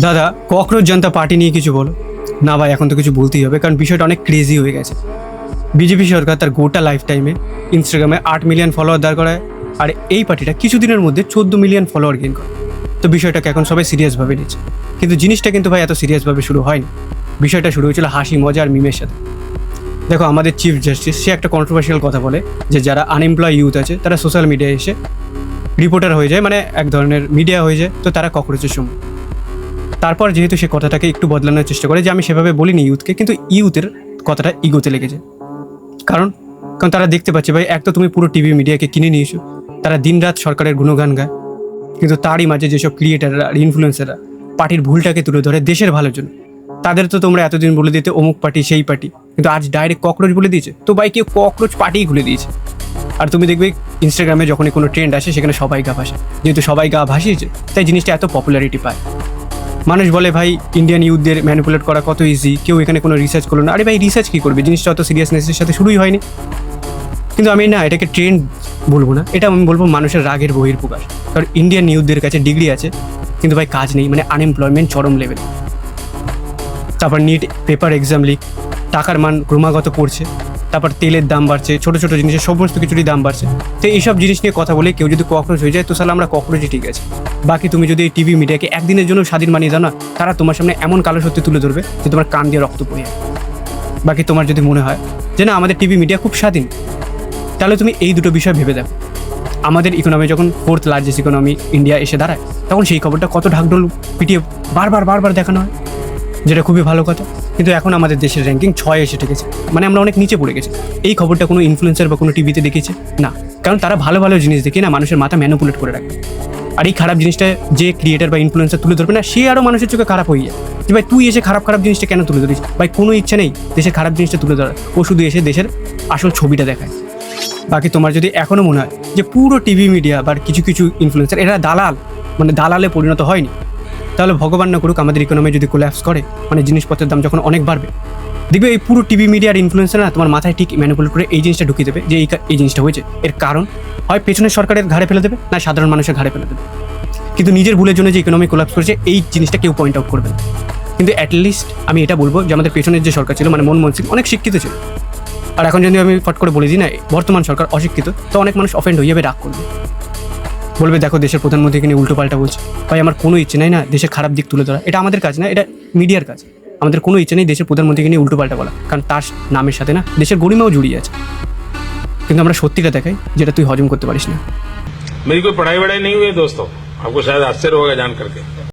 দাদা, ককরোচ জনতা পার্টি নিয়ে কিছু বলো। না ভাই, এখন তো কিছু বলতেই হবে, কারণ বিষয়টা অনেক ক্রেজি হয়ে গেছে। বিজেপি সরকার তার গোটা লাইফ টাইমে ইনস্টাগ্রামে 8 মিলিয়ন ফলোয়ার দাঁড় করায়, আর এই পার্টিটা কিছুদিনের মধ্যে 14 মিলিয়ন ফলোয়ার গেইন করে। তো বিষয়টাকে এখন সবাই সিরিয়াসভাবে নিচ্ছে, কিন্তু জিনিসটা কিন্তু ভাই এত সিরিয়াসভাবে শুরু হয়নি। বিষয়টা শুরু হয়েছিল হাসি মজা আর মিমের সাথে। দেখো, আমাদের চিফ জাস্টিস সে একটা কন্ট্রোভার্সিয়াল কথা বলে যে যারা আনএমপ্লয় ইউথ আছে তারা সোশ্যাল মিডিয়ায় এসে রিপোর্টার হয়ে যায়, মানে এক ধরনের মিডিয়া হয়ে যায়, তো তারা ককরোচের সময়। তারপর যেহেতু সে কথাটাকে একটু বদলানোর চেষ্টা করে যে আমি সেভাবে বলিনি ইউথকে, কিন্তু ইউথের কথাটা ইগোতে লেগেছে। কারণ কারণ তারা দেখতে পাচ্ছে ভাই, এক তো তুমি পুরো টিভি মিডিয়াকে কিনে নিয়েছো, তারা দিনরাত সরকারের গুণগান গায়, কিন্তু তারই মাঝে যেসব ক্রিয়েটাররা আর ইনফ্লুয়েন্সাররা পার্টির ভুলটাকে তুলে ধরে দেশের ভালোর জন্য, তাদের তো তোমরা এতদিন বলে দিতে অমুক পার্টি সেই পার্টি, কিন্তু আজ ডাইরেক্ট ককরোচ বলে দিয়েছে। তো ভাই, কেউ ককরোচ পার্টিই খুলে দিয়েছে। আর তুমি দেখবে ইনস্টাগ্রামে যখনই কোনো ট্রেন্ড আসে সেখানে সবাই গা ভাসে, যেহেতু সবাই গা ভাসিয়েছে তাই জিনিসটা এত পপুলারিটি পায়। মানুষ বলে ভাই ইন্ডিয়ান ইউথদের ম্যানিপুলেট করা কত ইজি, কেউ এখানে কোনো রিসার্চ করলো না। আরে ভাই, রিসার্চ কী করবে, জিনিসটা অত সিরিয়াসনেসের সাথে শুরুই হয়নি। কিন্তু আমি না এটাকে ট্রেন্ড বলবো না, এটা আমি বলবো মানুষের রাগের বহির্প্রকাশ। কারণ ইন্ডিয়ান ইউথদের কাছে ডিগ্রি আছে কিন্তু ভাই কাজ নেই, মানে আনএমপ্লয়মেন্ট চরম লেভেল। তারপর নিট পেপার এক্সাম লিক, টাকার মান ক্রমাগত পড়ছে, তারপর তেলের দাম বাড়ছে, ছোটো ছোটো জিনিসের সমস্ত কিছুরই দাম বাড়ছে। তো এইসব জিনিস নিয়ে কথা বলে কেউ যদি ককরোচ হয়ে যায় তো সালা আমরা ককরোচই ঠিক আছে। বাকি তুমি যদি এই টিভি মিডিয়াকে একদিনের জন্য স্বাধীন বানিয়ে দাও না, তারা তোমার সামনে এমন কালো সত্যি তুলে ধরবে যে তোমার কান দিয়ে রক্ত বয়ে যাবে। বাকি তোমার যদি মনে হয় যে না আমাদের টিভি মিডিয়া খুব স্বাধীন, তাহলে তুমি এই দুটো বিষয় ভেবে দেখো। আমাদের ইকোনমি যখন 4th লার্জেস্ট ইকোনমি ইন্ডিয়া এসে দাঁড়ায়, তখন সেই খবরটা কত ঢাকঢোল পিটিয়ে বারবার দেখানো হয়, যেটা খুবই ভালো কথা। কিন্তু এখন আমাদের দেশের র্যাঙ্কিং 6 এসে ঠেকেছে, মানে আমরা অনেক নিচে পড়ে গেছি। এই খবরটা কোনো ইনফ্লুয়েন্সার বা কোনো টিভিতে দেখেছে না, কারণ তারা ভালো ভালো জিনিস দেখে না মানুষের মাথা ম্যানিপুলেট করে রাখবে। আর এই খারাপ জিনিসটা যে ক্রিয়েটার বা ইনফ্লুয়েন্সার তুলে ধরবে না, সে আরও মানুষের চোখে খারাপ হয়ে যায় যে ভাই তুই এসে খারাপ জিনিসটা কেন তুলে ধরিস। ভাই কোনো ইচ্ছা নেই দেশের খারাপ জিনিসটা তুলে ধরার, ও শুধু এসে দেশের আসল ছবিটা দেখায়। বাকি তোমার যদি এখনও মনে হয় যে পুরো টিভি মিডিয়া বা কিছু কিছু ইনফ্লুয়েন্সার এরা দালাল, মানে দালালে পরিণত হয়নি, তাহলে ভগবান না করুক আমাদের ইকোনমি যদি কোল্যাপস করে, মানে জিনিসপত্রের দাম যখন অনেক বাড়বে, দেখবে এই পুরো টিভি মিডিয়ার ইনফ্লুয়েন্সার না তোমার মাথায় ঠিক ম্যানিপুলেট করে এই জিনিসটা ঢুকিয়ে দেবে যে এই জিনিসটা হয়েছে। এর কারণ হয় পেছনের সরকারের ঘাড়ে ফেলে দেবে, না সাধারণ মানুষের ঘাড়ে ফেলে দেবে। কিন্তু নিজের ভুলের জন্য যে ইকোনমি কোল্যাপস করেছে এই জিনিসটা কেউ পয়েন্ট আউট করবে না। কিন্তু অ্যাটলিস্ট আমি এটা বলবো যে আমাদের পেছনের যে সরকার ছিল, মানে মনমোহন সিং, অনেক শিক্ষিত ছিল। আর এখন যদি আমি ফট করে বলে দিই না বর্তমান সরকার অশিক্ষিত, তো অনেক মানুষ অফেন্ড হয়ে যাবে, রাগ করবে, বলবে দেখো দেশের প্রধানমন্ত্রীকে নিয়ে উল্টো পাল্টা বলছে। ভাই আমার কোনো ইচ্ছে নেই না দেশের খারাপ দিক তুলে ধরা, এটা আমাদের কাজ না, এটা মিডিয়ার কাজ। আমাদের কোনো ইচ্ছে নেই দেশের প্রধানমন্ত্রীকে নিয়ে উল্টো পাল্টা বলা, কারণ তার নামের সাথে না দেশের গরিমাও জড়িয়ে আছে। কিন্তু আমরা সত্যিটা দেখাই যেটা তুই হজম করতে পারিস না। मेरी कोई पढ़ाई वढ़ाई नहीं हुई है दोस्तों, आपको शायद आश्चर्य होगा जान करके।